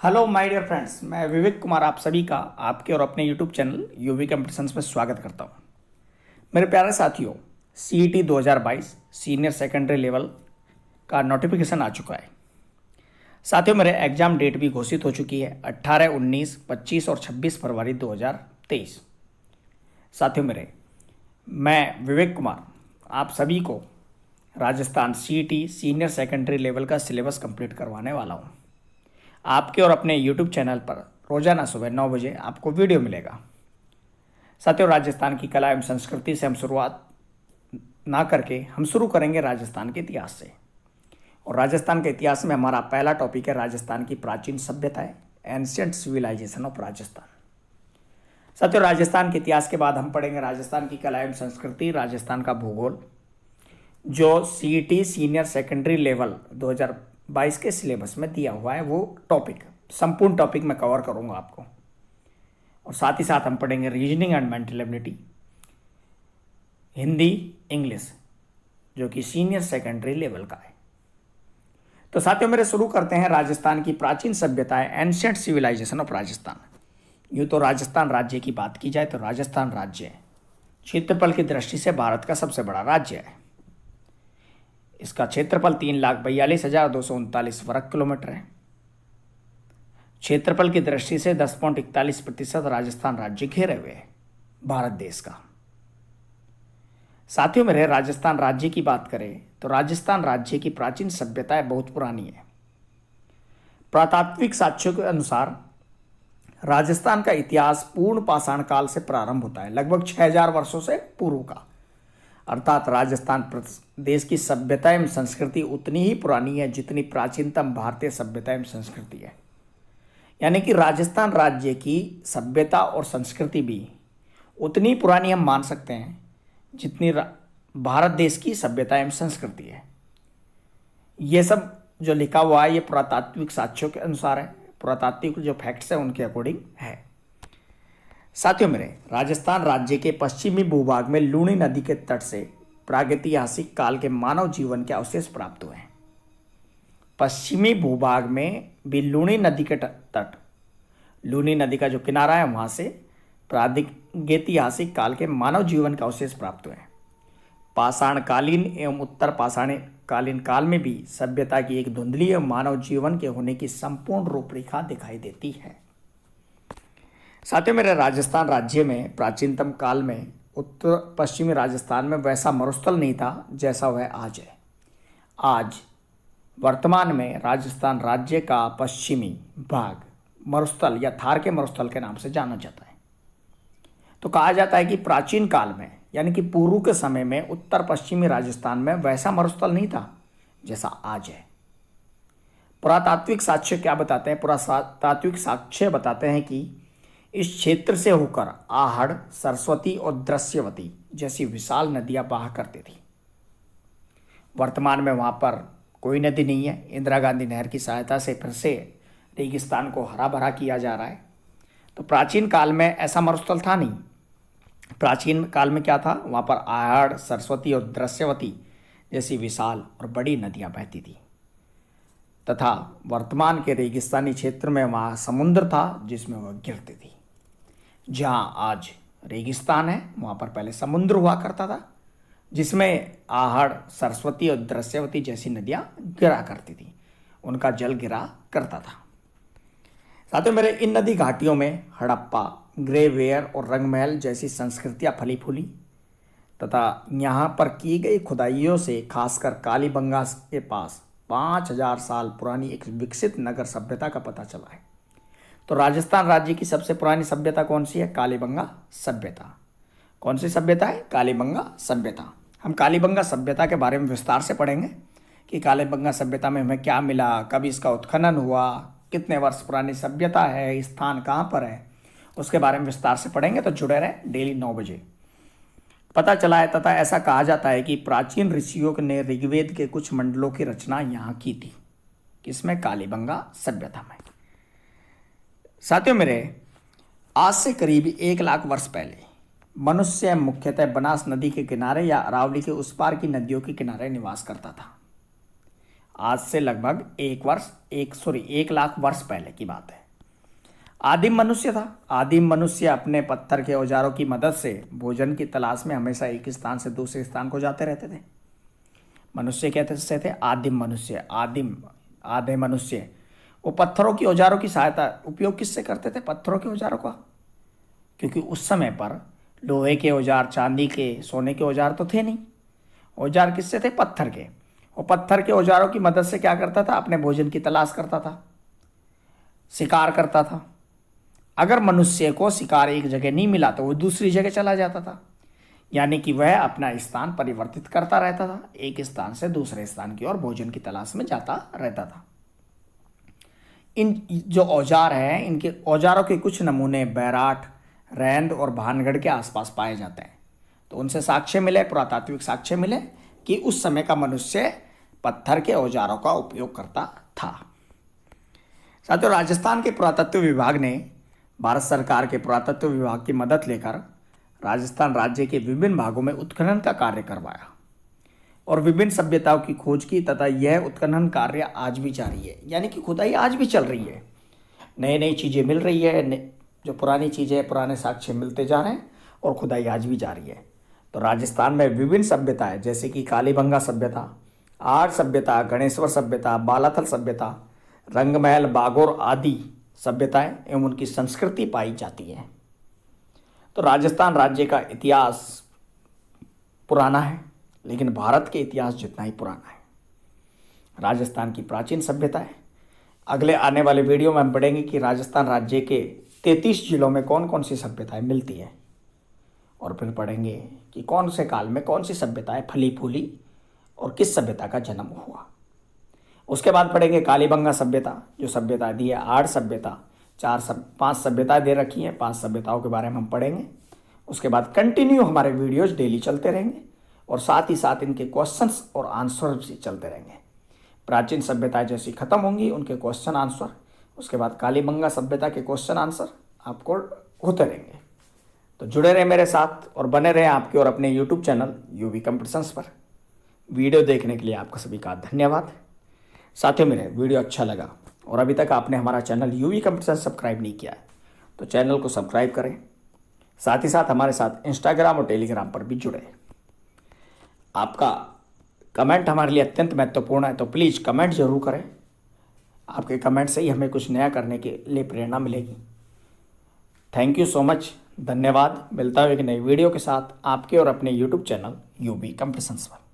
Hello my dear friends, मैं विवेक कुमार आप सभी का आपके और अपने यूट्यूब चैनल यूवी कंपटीशंस में स्वागत करता हूं। मेरे प्यारे साथियों, सीईटी 2022 सीनियर सेकेंडरी लेवल का नोटिफिकेशन आ चुका है। साथियों, मेरे एग्जाम डेट भी घोषित हो चुकी है 18, 19, 25 और 26 फरवरी 2023। साथियों मेरे, मैं विवेक कुमार आप सभी को Rajasthan CET senior secondary level का सिलेबस कंप्लीट करवाने वाला हूं। आपके और अपने यूट्यूब चैनल पर रोजाना सुबह 9 बजे आपको वीडियो मिलेगा। साथियों, राजस्थान की कला एवं संस्कृति से हम शुरुआत ना करके हम शुरू करेंगे राजस्थान के इतिहास से। और राजस्थान के इतिहास में हमारा पहला टॉपिक है राजस्थान की प्राचीन सभ्यताएं, एंशियंट सिविलाइजेशन ऑफ राजस्थान। साथियों, राजस्थान के इतिहास के बाद हम पढ़ेंगे राजस्थान की कला एवं संस्कृति, राजस्थान का भूगोल, जो सीईटी सीनियर सेकेंडरी लेवल 2022 के सिलेबस में दिया हुआ है। वो टॉपिक, संपूर्ण टॉपिक मैं कवर करूंगा आपको। और साथ ही साथ हम पढ़ेंगे reasoning and mental ability, Hindi, English, जो कि सीनियर सेकेंडरी लेवल का है। तो साथियों मेरे, शुरू करते हैं राजस्थान की प्राचीन सभ्यताएं, एंशियंट सिविलाइजेशन ऑफ राजस्थान। यूँ तो राजस्थान राज्य की बात की जाए तो राजस्थान राज्य क्षेत्रफल की दृष्टि से भारत का सबसे बड़ा राज्य है। इसका क्षेत्रफल 3,42,239 वर्ग किलोमीटर है। क्षेत्रफल की दृष्टि से 10.41% राजस्थान राज्य घेरे हुए है भारत देश का। साथियों मेरे, राजस्थान राज्य की बात करें तो राजस्थान राज्य की प्राचीन सभ्यताएं बहुत पुरानी है। पुरातात्विक साक्ष्यों के अनुसार राजस्थान का इतिहास पूर्ण पाषाण काल से प्रारंभ होता है, लगभग 6000 वर्षों से पूर्व का। अर्थात राजस्थान देश की सभ्यता एवं संस्कृति उतनी ही पुरानी है जितनी प्राचीनतम भारतीय सभ्यता एवं संस्कृति है। यानी कि राजस्थान राज्य की सभ्यता और संस्कृति भी उतनी पुरानी हम मान सकते हैं जितनी भारत देश की सभ्यता एवं संस्कृति है। ये सब जो लिखा हुआ है ये पुरातात्विक साक्ष्यों के अनुसार है, पुरातात्विक जो फैक्ट्स है उनके अकॉर्डिंग है। साथियों मेरे, राजस्थान राज्य के पश्चिमी भूभाग में लूणी नदी के तट से प्रागैतिहासिक काल के मानव जीवन के अवशेष प्राप्त हुए हैं। पश्चिमी भूभाग में भी लूणी नदी के तट, लूणी नदी का जो किनारा है वहां से प्रागैतिहासिक काल के मानव जीवन के अवशेष प्राप्त हुए हैं। पाषाणकालीन एवं उत्तर पाषाणकालीन काल में भी सभ्यता की एक धुंधली एवं मानव जीवन के होने की संपूर्ण रूपरेखा दिखाई देती है। साथियों मेरे, राजस्थान राज्य में प्राचीनतम काल में उत्तर पश्चिमी राजस्थान में वैसा मरुस्थल नहीं था जैसा वह आज है। आज वर्तमान में राजस्थान राज्य का पश्चिमी भाग मरुस्थल या थार के मरुस्थल के नाम से जाना जाता है। तो कहा जाता है कि प्राचीन काल में, यानी कि पूर्व के समय में, उत्तर पश्चिमी राजस्थान में वैसा मरुस्थल नहीं था जैसा आज है। पुरातात्विक साक्ष्य क्या बताते हैं? पुरातात्विक साक्ष्य बताते हैं कि इस क्षेत्र से होकर आहड़, सरस्वती और दृश्यवती जैसी विशाल नदियां बहा करती थी। वर्तमान में वहां पर कोई नदी नहीं है। इंदिरा गांधी नहर की सहायता से फिर से रेगिस्तान को हरा भरा किया जा रहा है। तो प्राचीन काल में ऐसा मरुस्थल था नहीं। प्राचीन काल में क्या था? वहां पर आहड़, सरस्वती और दृश्यवती जैसी विशाल और बड़ी नदियां बहती थी तथा वर्तमान के रेगिस्तानी क्षेत्र में वहां समुद्र था जिसमें वह गिरती थी। जहां आज रेगिस्तान है वहां पर पहले समुद्र हुआ करता था जिसमें आहड़, सरस्वती और दृश्यवती जैसी नदियां गिरा करती थी, उनका जल गिरा करता था। साथियों मेरे, इन नदी घाटियों में हड़प्पा, ग्रेवेयर और रंगमहल जैसी संस्कृतियां फली फूली तथा यहाँ पर की गई खुदाइयों से खासकर कालीबंगा के पास 5000 साल पुरानी एक विकसित नगर सभ्यता का पता चला है। तो राजस्थान राज्य की सबसे पुरानी सभ्यता कौन सी है? कालीबंगा सभ्यता। कौन सी सभ्यता है? कालीबंगा सभ्यता। हम कालीबंगा सभ्यता के बारे में विस्तार से पढ़ेंगे कि कालीबंगा सभ्यता में हमें क्या मिला, कब इसका उत्खनन हुआ, कितने वर्ष पुरानी सभ्यता है, स्थान कहाँ पर है, उसके बारे में विस्तार से पढ़ेंगे। तो जुड़े रहें डेली 9 बजे। पता चला है तथा ऐसा कहा जाता है कि प्राचीन ऋषियों ने ऋग्वेद के कुछ मंडलों की रचना यहाँ की थी। किसमें? कालीबंगा सभ्यता में। साथियों मेरे, आज से करीब 1 लाख वर्ष पहले मनुष्य मुख्यतः बनास नदी के किनारे या अरावली के उस पार की नदियों के किनारे निवास करता था। आज से लगभग 1 लाख वर्ष पहले की बात है। आदिम मनुष्य था। आदिम मनुष्य अपने पत्थर के औजारों की मदद से भोजन की तलाश में हमेशा एक स्थान से दूसरे स्थान को जाते रहते थे। मनुष्य कहते थे आदिम मनुष्य, आधे मनुष्य। वो पत्थरों की औजारों की सहायता उपयोग किससे करते थे? पत्थरों के औजारों का, क्योंकि उस समय पर लोहे के औजार, चांदी के, सोने के औजार तो थे नहीं। औजार किससे थे? पत्थर के। और पत्थर के औजारों की मदद से क्या करता था? अपने भोजन की तलाश करता था, शिकार करता था। अगर मनुष्य को शिकार एक जगह नहीं मिला तो वो दूसरी जगह चला जाता था, यानी कि वह अपना स्थान परिवर्तित करता रहता था, एक स्थान से दूसरे स्थान की ओर भोजन की तलाश में जाता रहता था। इन जो औजार हैं, इनके औजारों के कुछ नमूने बैराठ, रैंद और भानगढ़ के आसपास पाए जाते हैं। तो उनसे साक्ष्य मिले, पुरातात्विक साक्ष्य मिले कि उस समय का मनुष्य पत्थर के औजारों का उपयोग करता था। साथियों, राजस्थान के पुरातत्व विभाग ने भारत सरकार के पुरातत्व विभाग की मदद लेकर राजस्थान राज्य के विभिन्न भागों में उत्खनन का कार्य करवाया और विभिन्न सभ्यताओं की खोज की, तथा यह उत्खनन कार्य आज भी जारी है, यानी कि खुदाई आज भी चल रही है। नई नई चीज़ें मिल रही है, जो पुरानी चीज़ें, पुराने साक्ष्य मिलते जा रहे हैं और खुदाई आज भी जारी है। तो राजस्थान में विभिन्न सभ्यताएं जैसे कि कालीबंगा सभ्यता, आर्य सभ्यता, गणेश्वर सभ्यता, बालाथल सभ्यता, रंगमहल, बागोर आदि सभ्यताएं एवं उनकी संस्कृति पाई जाती है। तो राजस्थान राज्य का इतिहास पुराना है, लेकिन भारत के इतिहास जितना ही पुराना है। राजस्थान की प्राचीन सभ्यताएं, अगले आने वाले वीडियो में हम पढ़ेंगे कि राजस्थान राज्य के 33 जिलों में कौन कौन सी सभ्यताएं मिलती हैं, और फिर पढ़ेंगे कि कौन से काल में कौन सी सभ्यताएं फली फूली और किस सभ्यता का जन्म हुआ। उसके बाद पढ़ेंगे कालीबंगा सभ्यता, जो सभ्यता दी है, आर्य सभ्यता, 5 सभ्यताएं दे रखी हैं, 5 सभ्यताओं के बारे में हम पढ़ेंगे। उसके बाद कंटिन्यू हमारे वीडियोज डेली चलते रहेंगे और साथ ही साथ इनके क्वेश्चंस और आंसर भी चलते रहेंगे। प्राचीन सभ्यताएं जैसी खत्म होंगी, उनके क्वेश्चन आंसर, उसके बाद कालीबंगा सभ्यता के क्वेश्चन आंसर आपको होते रहेंगे। तो जुड़े रहे मेरे साथ और बने रहे आपके और अपने यूट्यूब चैनल यूवी कंपटीशंस पर। वीडियो देखने के लिए आपका सभी का धन्यवाद। साथियों, मेरे वीडियो अच्छा लगा और अभी तक आपने हमारा चैनल यूवी कंपटीशन सब्सक्राइब नहीं किया है तो चैनल को सब्सक्राइब करें। साथ ही साथ हमारे साथ इंस्टाग्राम और टेलीग्राम पर भी जुड़े। आपका कमेंट हमारे लिए अत्यंत महत्वपूर्ण है, तो प्लीज़ कमेंट जरूर करें। आपके कमेंट से ही हमें कुछ नया करने के लिए प्रेरणा मिलेगी। थैंक यू सो मच, धन्यवाद। मिलता है एक नई वीडियो के साथ आपके और अपने यूट्यूब चैनल यूवी कंपटीशंस पर।